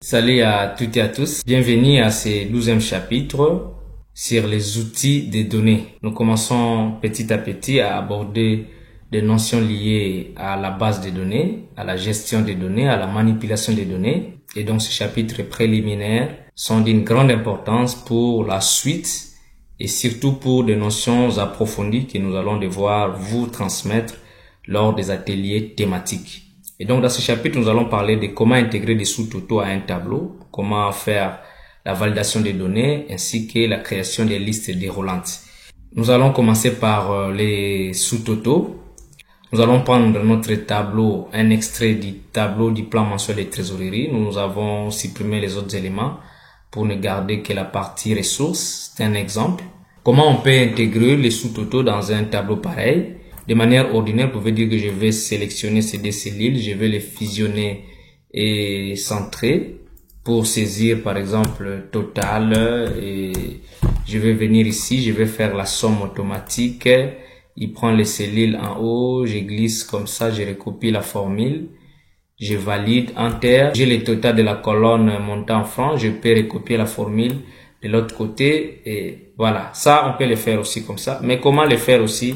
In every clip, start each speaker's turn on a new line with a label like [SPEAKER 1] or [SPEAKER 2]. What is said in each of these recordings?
[SPEAKER 1] Salut à toutes et à tous. Bienvenue à ce 12e chapitre sur les outils des données. Nous commençons petit à petit à aborder des notions liées à la base des données, à la gestion des données, à la manipulation des données. Et donc, ces chapitres préliminaires sont d'une grande importance pour la suite et surtout pour des notions approfondies que nous allons devoir vous transmettre lors des ateliers thématiques. Et donc, dans ce chapitre, nous allons parler de comment intégrer des sous-totaux à un tableau, comment faire la validation des données, ainsi que la création des listes déroulantes. Nous allons commencer par les sous-totaux. Nous allons prendre notre tableau, un extrait du tableau du plan mensuel de trésorerie. Nous avons supprimé les autres éléments pour ne garder que la partie ressources. C'est un exemple. Comment on peut intégrer les sous-totaux dans un tableau pareil? De manière ordinaire, vous pouvez dire que je vais sélectionner ces deux cellules, je vais les fusionner et centrer pour saisir par exemple total, et je vais venir ici, je vais faire la somme automatique. Il prend les cellules en haut, je glisse comme ça, je recopie la formule, je valide, enter. J'ai le total de la colonne montant en francs, je peux recopier la formule de l'autre côté et voilà. Ça, on peut le faire aussi comme ça. Mais comment le faire aussi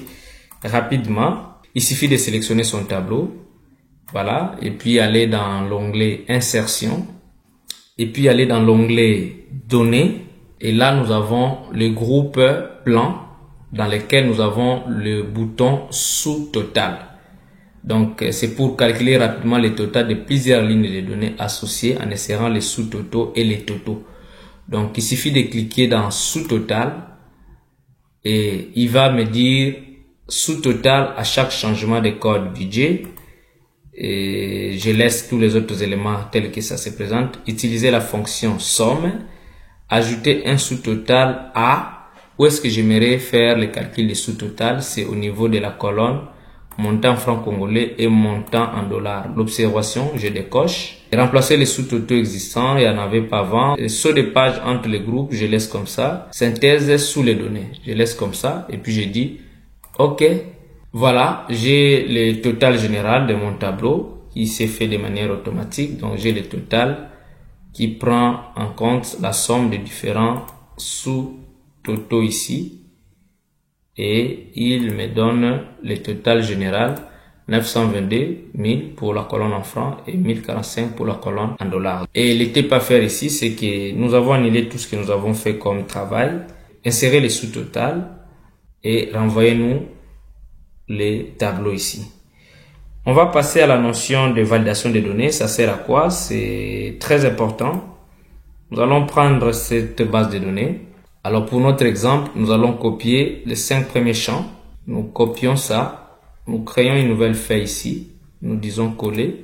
[SPEAKER 1] rapidement? Il suffit de sélectionner son tableau, voilà, et puis aller dans l'onglet insertion, et puis aller dans l'onglet données, et là nous avons le groupe plan dans lequel nous avons le bouton sous-total. Donc c'est pour calculer rapidement le total de plusieurs lignes de données associées en insérant les sous-totaux et les totaux. Donc il suffit de cliquer dans sous-total et il va me dire sous-total à chaque changement de code budget, et je laisse tous les autres éléments tels que ça se présente. Utiliser la fonction somme, ajouter un sous-total à, où est-ce que j'aimerais faire le calcul des sous-total? C'est au niveau de la colonne montant franc congolais et montant en dollars. L'observation, je décoche. Remplacer les sous-totaux existants, il n'y en avait pas avant. Le saut de page entre les groupes, je laisse comme ça. Synthèse sous les données, je laisse comme ça, et puis je dis OK, voilà, j'ai le total général de mon tableau qui s'est fait de manière automatique. Donc, j'ai le total qui prend en compte la somme des différents sous-totaux ici. Et il me donne le total général 922 000 pour la colonne en francs et 1045 pour la colonne en dollars. Et l'étape à faire ici, c'est que nous avons annulé tout ce que nous avons fait comme travail, insérer les sous-totals et renvoyez-nous les tableaux ici. On va passer à la notion de validation des données. Ça sert à quoi? C'est très important. Nous allons prendre cette base de données. Alors pour notre exemple, nous allons copier les 5 premiers champs. Nous copions ça. Nous créons une nouvelle feuille ici. Nous disons coller.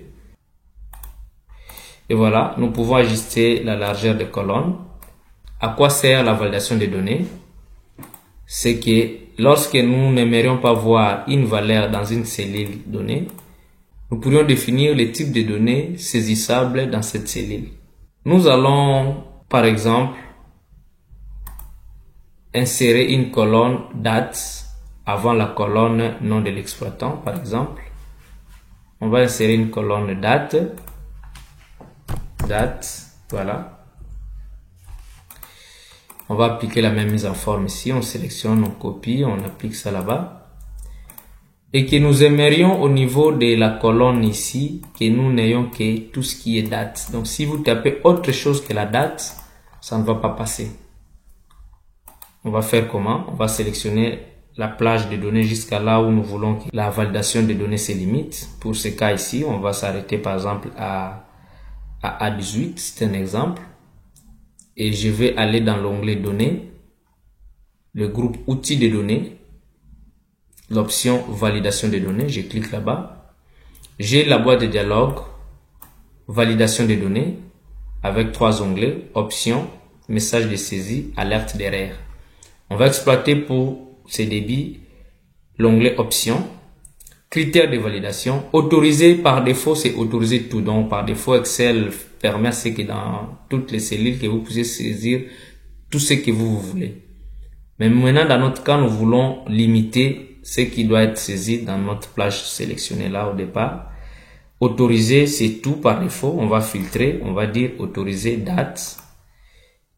[SPEAKER 1] Et voilà, nous pouvons ajuster la largeur des colonnes. À quoi sert la validation des données? C'est que lorsque nous n'aimerions pas voir une valeur dans une cellule donnée, nous pourrions définir le type de données saisissables dans cette cellule. Nous allons, par exemple, insérer une colonne date avant la colonne nom de l'exploitant, par exemple. On va insérer une colonne date, voilà. On va appliquer la même mise en forme ici, on sélectionne, on copie, on applique ça là-bas. Et que nous aimerions au niveau de la colonne ici, que nous n'ayons que tout ce qui est date. Donc si vous tapez autre chose que la date, ça ne va pas passer. On va faire comment? On va sélectionner la plage de données jusqu'à là où nous voulons que la validation des données se limite. Pour ce cas ici, on va s'arrêter par exemple à A18, c'est un exemple. Et je vais aller dans l'onglet données, le groupe outils de données, l'option validation des données, je clique là-bas. J'ai la boîte de dialogue, validation des données, avec 3 onglets, options, message de saisie, alerte d'erreur. On va exploiter pour ces débits l'onglet options, critères de validation, autorisé par défaut, c'est autoriser tout. Donc par défaut, Excel permet à ce que dans toutes les cellules que vous puissiez saisir tout ce que vous voulez. Mais maintenant, dans notre cas, nous voulons limiter ce qui doit être saisi dans notre plage sélectionnée là au départ. Autoriser, c'est tout par défaut. On va filtrer, on va dire autoriser date.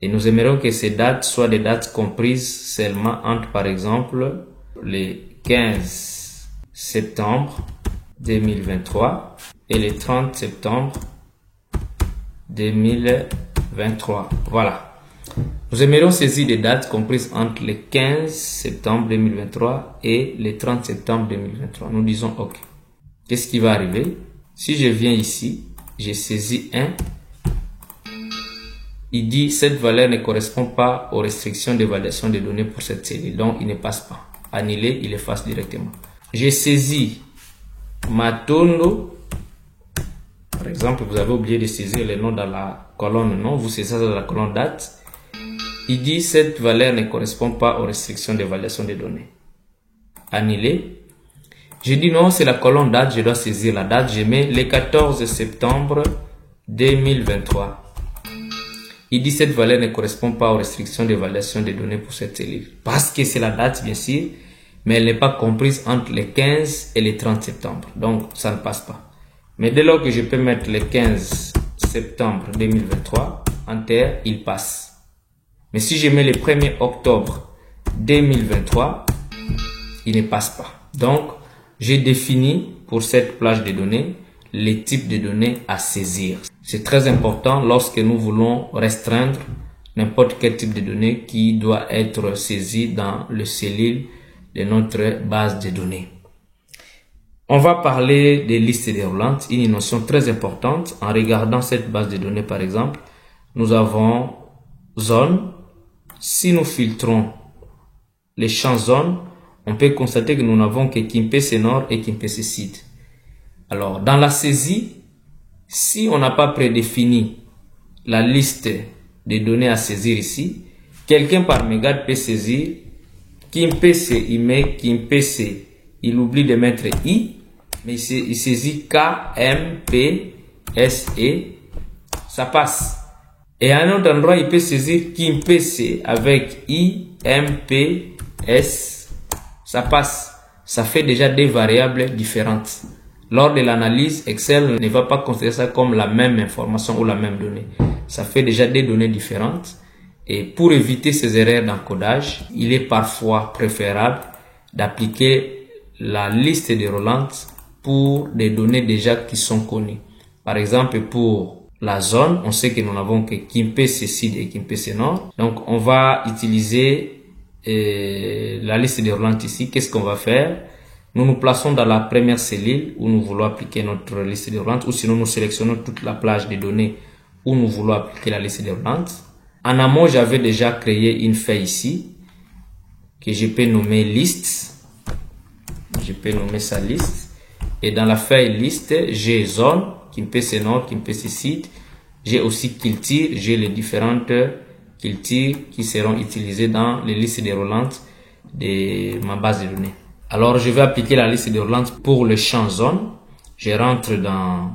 [SPEAKER 1] Et nous aimerions que ces dates soient des dates comprises seulement entre, par exemple, le 15 septembre 2023 et le 30 septembre 2023. Voilà. Nous aimerions saisir des dates comprises entre le 15 septembre 2023 et le 30 septembre 2023. Nous disons OK. Qu'est-ce qui va arriver? Si je viens ici, j'ai saisi 1. Il dit cette valeur ne correspond pas aux restrictions de validation des données pour cette cellule. Donc, il ne passe pas. Annuler, il efface directement. J'ai saisi Matondo. Par exemple, vous avez oublié de saisir le nom dans la colonne nom. Vous saisissez ça dans la colonne date. Il dit cette valeur ne correspond pas aux restrictions de validation des données. Annuler. Je dis non, c'est la colonne date. Je dois saisir la date. Je mets le 14 septembre 2023. Il dit cette valeur ne correspond pas aux restrictions de validation des données pour cette cellule. Parce que c'est la date, bien sûr, mais elle n'est pas comprise entre le 15 et le 30 septembre. Donc, ça ne passe pas. Mais dès lors que je peux mettre le 15 septembre 2023, enter, il passe. Mais si je mets le 1er octobre 2023, il ne passe pas. Donc, j'ai défini pour cette plage de données les types de données à saisir. C'est très important lorsque nous voulons restreindre n'importe quel type de données qui doit être saisi dans le cellule de notre base de données. On va parler des listes déroulantes, une notion très importante. En regardant cette base de données par exemple, nous avons zone. Si nous filtrons les champs zone, on peut constater que nous n'avons que Kimpese Nord et Kimpese Sud. Alors, dans la saisie, si on n'a pas prédéfini la liste des données à saisir ici, quelqu'un par mégarde peut saisir Kimpese, il met Kimpese, il oublie de mettre I, mais il saisit K, M, P, S, E, ça passe. Et à un autre endroit, il peut saisir Kimpese avec I, M, P, S, ça passe. Ça fait déjà des variables différentes. Lors de l'analyse, Excel ne va pas considérer ça comme la même information ou la même donnée. Ça fait déjà des données différentes. Et pour éviter ces erreurs d'encodage, il est parfois préférable d'appliquer la liste déroulante pour des données déjà qui sont connues. Par exemple, pour la zone, on sait que nous n'avons que Kimpese Sud et Kimpese Nord. Donc, on va utiliser la liste déroulante ici. Qu'est-ce qu'on va faire? Nous nous plaçons dans la première cellule où nous voulons appliquer notre liste déroulante, ou sinon nous sélectionnons toute la plage de données où nous voulons appliquer la liste déroulante. En amont, j'avais déjà créé une feuille ici que je peux nommer liste. Je peux nommer ça liste. Et dans la feuille liste, j'ai zone, Kimpese Nord, Kimpese Sud. J'ai aussi culture, j'ai les différentes cultures qui seront utilisées dans les listes déroulantes de ma base de données. Alors, je vais appliquer la liste déroulante pour le champ zone. Je rentre dans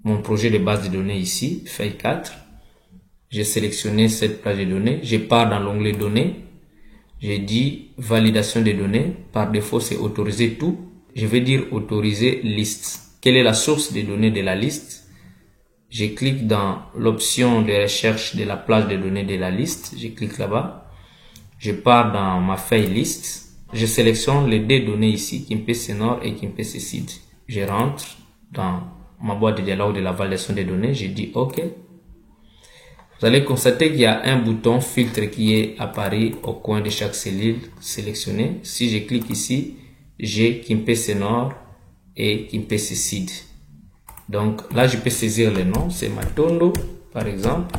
[SPEAKER 1] mon projet de base de données ici, feuille 4. J'ai sélectionné cette plage de données. Je pars dans l'onglet données. J'ai dit validation des données. Par défaut, c'est autoriser tout. Je vais dire autoriser liste. Quelle est la source des données de la liste? Je clique dans l'option de recherche de la plage de données de la liste. Je clique là-bas. Je pars dans ma feuille liste. Je sélectionne les deux données ici, Kimpese Nord et Kimpese Sud. Je rentre dans ma boîte de dialogue de la validation des données. Je dis OK. Vous allez constater qu'il y a un bouton filtre qui est apparu au coin de chaque cellule sélectionnée. Si je clique ici, j'ai Kimpese Nord et Kimpese Sud. Donc là, je peux saisir le nom. C'est Matondo, par exemple.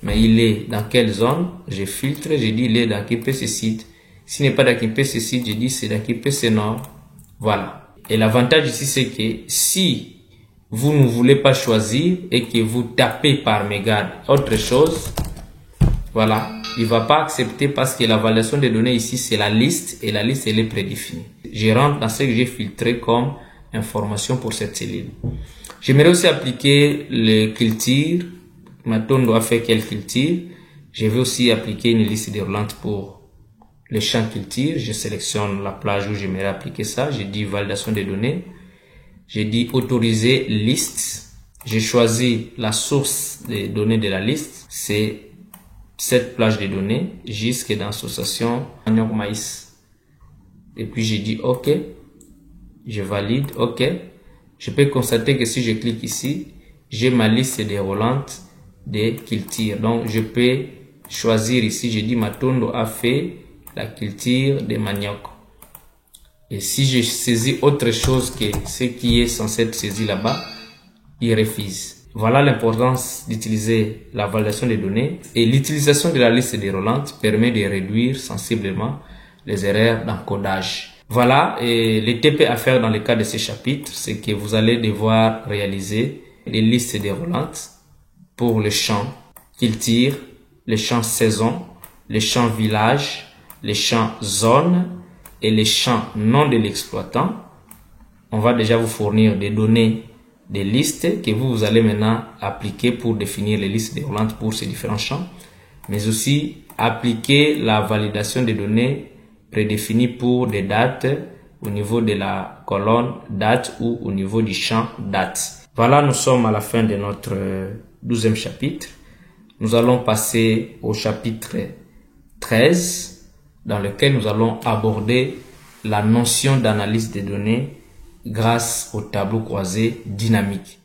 [SPEAKER 1] Mais il est dans quelle zone? Je filtre, je dis il est dans Kimpese Sud. S'il n'est pas dans Kimpese Sud, je dis c'est dans Kimpese Nord. Voilà. Et l'avantage ici, c'est que si vous ne voulez pas choisir et que vous tapez par mégarde autre chose, voilà, il ne va pas accepter parce que la validation des données ici, c'est la liste et la liste, elle est prédéfinie. Je rentre dans ce que j'ai filtré comme information pour cette cellule. J'aimerais aussi appliquer le culture. Maintenant, on doit faire quelle culture? Je vais aussi appliquer une liste déroulante pour le champ culture. Je sélectionne la plage où j'aimerais appliquer ça. Je dis validation des données. J'ai dit autoriser liste. J'ai choisi la source des données de la liste. C'est cette plage de données, GISC dans l'association manioc maïs. Et puis j'ai dit OK. Je valide OK. Je peux constater que si je clique ici, j'ai ma liste déroulante des cultures. Donc je peux choisir ici, j'ai dit Matondo a fait la culture de manioc. Et si je saisis autre chose que ce qui est censé être saisi là-bas, il refuse. Voilà l'importance d'utiliser la validation des données, et l'utilisation de la liste déroulante permet de réduire sensiblement les erreurs d'encodage. Voilà, et les TP à faire dans le cas de ce chapitre, c'est que vous allez devoir réaliser les listes déroulantes pour le champ culture, le champ saison, le champ village, le champ zone et les champs nom de l'exploitant. On va déjà vous fournir des données, des listes que vous allez maintenant appliquer pour définir les listes déroulantes pour ces différents champs, mais aussi appliquer la validation des données prédéfinies pour des dates au niveau de la colonne date ou au niveau du champ date. Voilà, nous sommes à la fin de notre 12e chapitre. Nous allons passer au chapitre 13, dans lequel nous allons aborder la notion d'analyse des données grâce au tableau croisé dynamique.